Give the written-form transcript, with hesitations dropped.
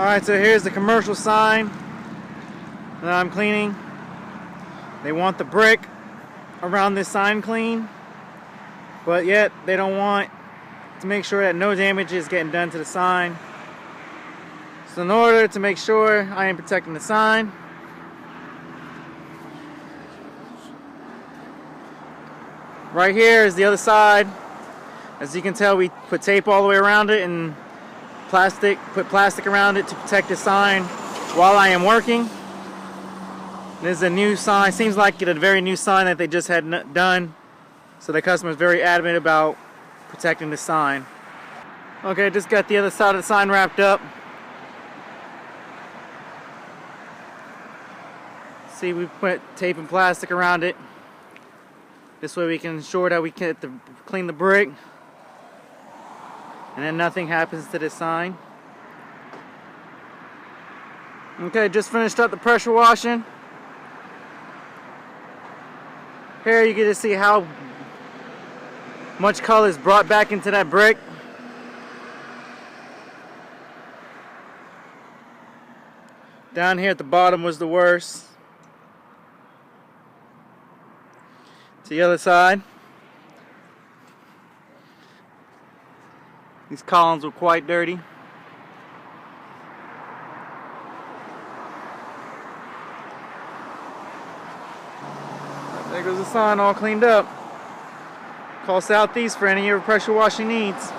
Alright, so here's the commercial sign that I'm cleaning. They want the brick around this sign clean, but yet they don't want to make sure that no damage is getting done to the sign. So in order to make sure I am protecting the sign, right here is the other side. As you can tell, we put tape all the way around it and put plastic around it to protect the sign while I am working. This is a new sign. Seems like it's a very new sign that they just had done. So the customer is very adamant about protecting the sign. Okay, just got the other side of the sign wrapped up. See, we put tape and plastic around it. This way we can ensure that we can clean the brick and then nothing happens to this sign. Okay, just finished up the pressure washing. Here you get to see how much color is brought back into that brick. Down here at the bottom was the worst. To the other side. These columns were quite dirty. There goes the sign all cleaned up. Call Southeast for any of your pressure washing needs.